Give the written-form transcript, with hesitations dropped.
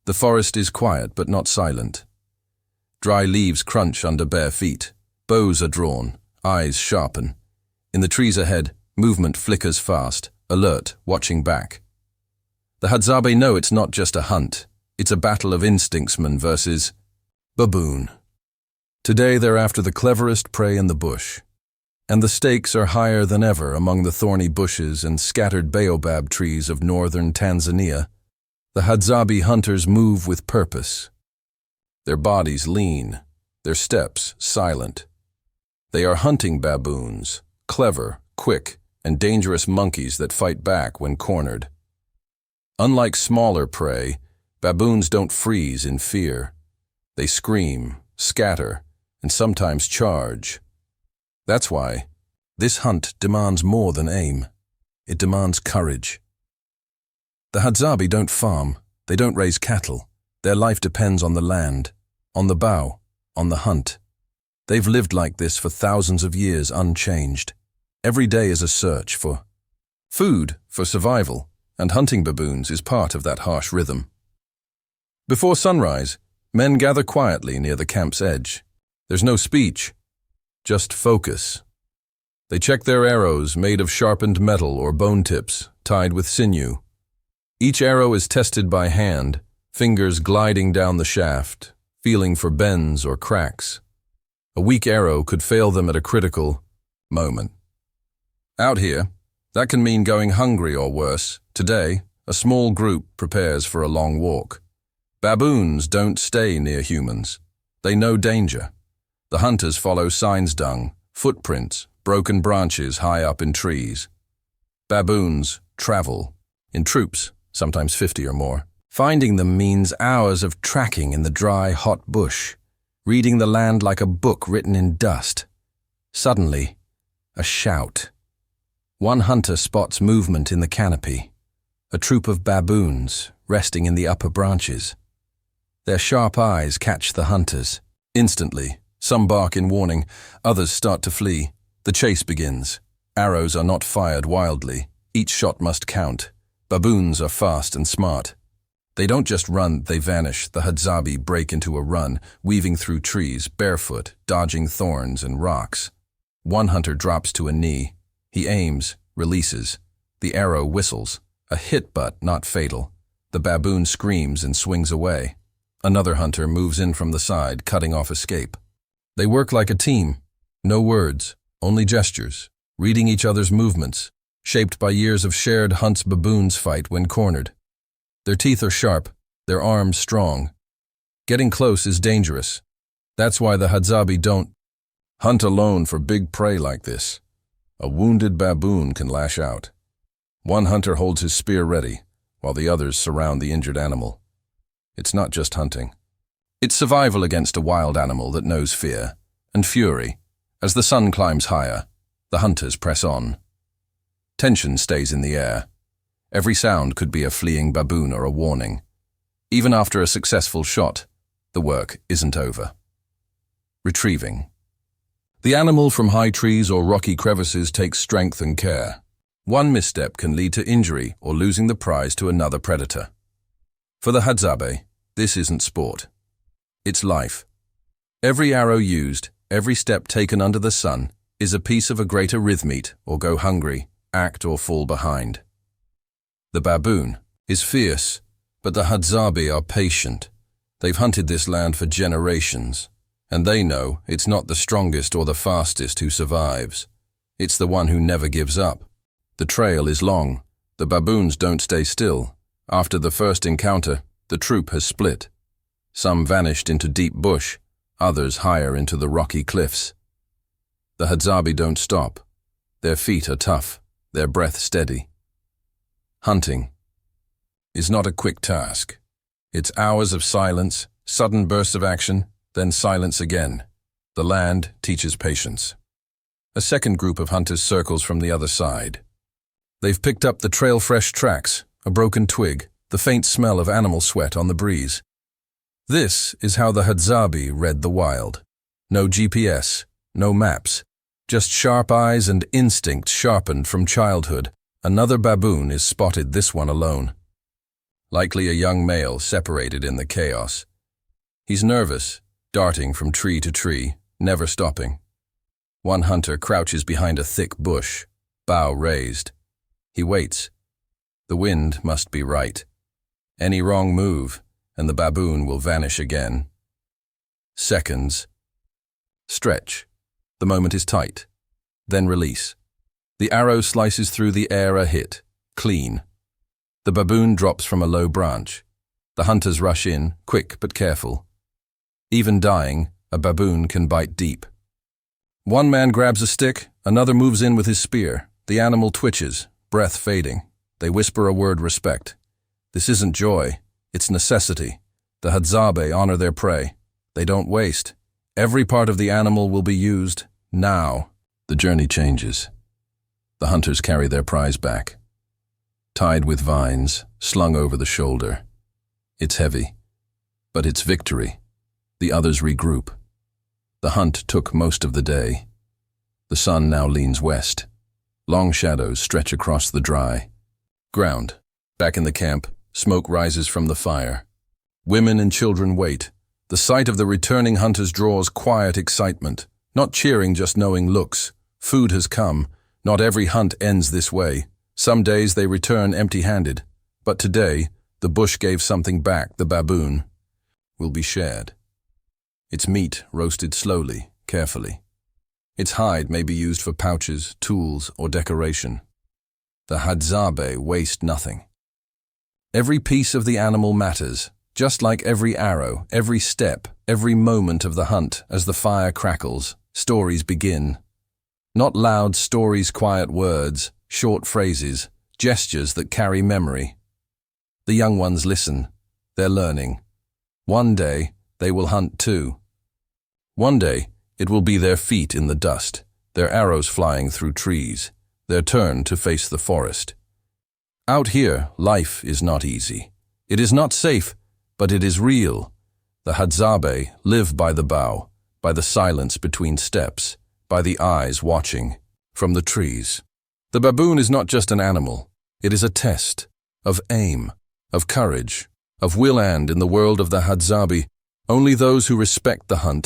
The forest is quiet but not silent. Dry leaves crunch under bare feet. Bows are drawn, eyes sharpen. In the trees ahead, movement flickers fast, alert, watching back. The Hadzabe know it's not just a hunt. It's a battle of instinctsman versus baboon. Today they're after the cleverest prey in the bush. And the stakes are higher than ever among the thorny bushes and scattered baobab trees of northern Tanzania. The Hadzabe hunters move with purpose. Their bodies lean, their steps silent. They are hunting baboons, clever, quick, and dangerous monkeys that fight back when cornered. Unlike smaller prey, baboons don't freeze in fear. They scream, scatter, and sometimes charge. That's why this hunt demands more than aim. It demands courage. The Hadzabe don't farm, they don't raise cattle. Their life depends on the land, on the bow, on the hunt. They've lived like this for thousands of years unchanged. Every day is a search for food, for survival, and hunting baboons is part of that harsh rhythm. Before sunrise, men gather quietly near the camp's edge. There's no speech, just focus. They check their arrows made of sharpened metal or bone tips, tied with sinew. Each arrow is tested by hand, fingers gliding down the shaft, feeling for bends or cracks. A weak arrow could fail them at a critical moment. Out here, that can mean going hungry or worse. Today, a small group prepares for a long walk. Baboons don't stay near humans. They know danger. The hunters follow signs dung, footprints, broken branches high up in trees. Baboons travel, in troops, sometimes 50 or more. Finding them means hours of tracking in the dry, hot bush, reading the land like a book written in dust. Suddenly, a shout. One hunter spots movement in the canopy, a troop of baboons resting in the upper branches. Their sharp eyes catch the hunters. Instantly, some bark in warning, others start to flee. The chase begins. Arrows are not fired wildly. Each shot must count. Baboons are fast and smart. They don't just run, they vanish. The Hadzabe break into a run, weaving through trees, barefoot, dodging thorns and rocks. One hunter drops to a knee. He aims, releases. The arrow whistles. A hit but not fatal. The baboon screams and swings away. Another hunter moves in from the side, cutting off escape. They work like a team. No words, only gestures, reading each other's movements, shaped by years of shared hunts baboons fight when cornered. Their teeth are sharp, their arms strong. Getting close is dangerous. That's why the Hadzabe don't hunt alone for big prey like this. A wounded baboon can lash out. One hunter holds his spear ready, while the others surround the injured animal. It's not just hunting. It's survival against a wild animal that knows fear and fury. As the sun climbs higher, the hunters press on. Tension stays in the air. Every sound could be a fleeing baboon or a warning. Even after a successful shot, the work isn't over. Retrieving. The animal from high trees or rocky crevices takes strength and care. One misstep can lead to injury or losing the prize to another predator. For the Hadzabe, this isn't sport. It's life. Every arrow used, every step taken under the sun, is a piece of a greater rhythmete or go hungry, act or fall behind. The baboon is fierce, but the Hadzabe are patient. They've hunted this land for generations, and they know it's not the strongest or the fastest who survives. It's the one who never gives up. The trail is long. The baboons don't stay still. After the first encounter, the troop has split. Some vanished into deep bush, others higher into the rocky cliffs. The Hadzabe don't stop. Their feet are tough, their breath steady. Hunting is not a quick task. It's hours of silence, sudden bursts of action, then silence again. The land teaches patience. A second group of hunters circles from the other side. They've picked up the trail-fresh tracks, a broken twig, the faint smell of animal sweat on the breeze. This is how the Hadzabe read the wild. No GPS, no maps, just sharp eyes and instinct sharpened from childhood. Another baboon is spotted, this one alone. likely a young male separated in the chaos. He's nervous, darting from tree to tree, never stopping. One hunter crouches behind a thick bush, bow raised. He waits. The wind must be right. Any wrong move, and the baboon will vanish again. Seconds. Stretch. The moment is tight. Then release. The arrow slices through the air, a hit. Clean. The baboon drops from a low branch. The hunters rush in, quick but careful. Even dying, a baboon can bite deep. One man grabs a stick, another moves in with his spear. The animal twitches, breath fading. They whisper a word: respect. This isn't joy, it's necessity. The Hadzabe honor their prey. They don't waste. Every part of the animal will be used, now. The journey changes. The hunters carry their prize back. Tied with vines, slung over the shoulder. It's heavy, but it's victory. The others regroup. The hunt took most of the day. The sun now leans west. Long shadows stretch across the dry ground. Back in the camp, smoke rises from the fire. Women and children wait. The sight of the returning hunters draws quiet excitement. Not cheering, just knowing looks. Food has come. Not every hunt ends this way. Some days they return empty-handed. But today, the bush gave something back. The baboon will be shared. Its meat roasted slowly, carefully. Its hide may be used for pouches, tools, or decoration. The Hadzabe waste nothing. Every piece of the animal matters, just like every arrow, every step, every moment of the hunt. As the fire crackles, stories begin. Not loud stories, quiet words, short phrases, gestures that carry memory. The young ones listen. They're learning. One day, they will hunt too. One day, it will be their feet in the dust, their arrows flying through trees, their turn to face the forest. Out here, life is not easy. It is not safe, but it is real. The Hadzabe live by the bow, by the silence between steps, by the eyes watching from the trees. The baboon is not just an animal. It is a test of aim, of courage, of will, and in the world of the Hadzabe, only those who respect the hunt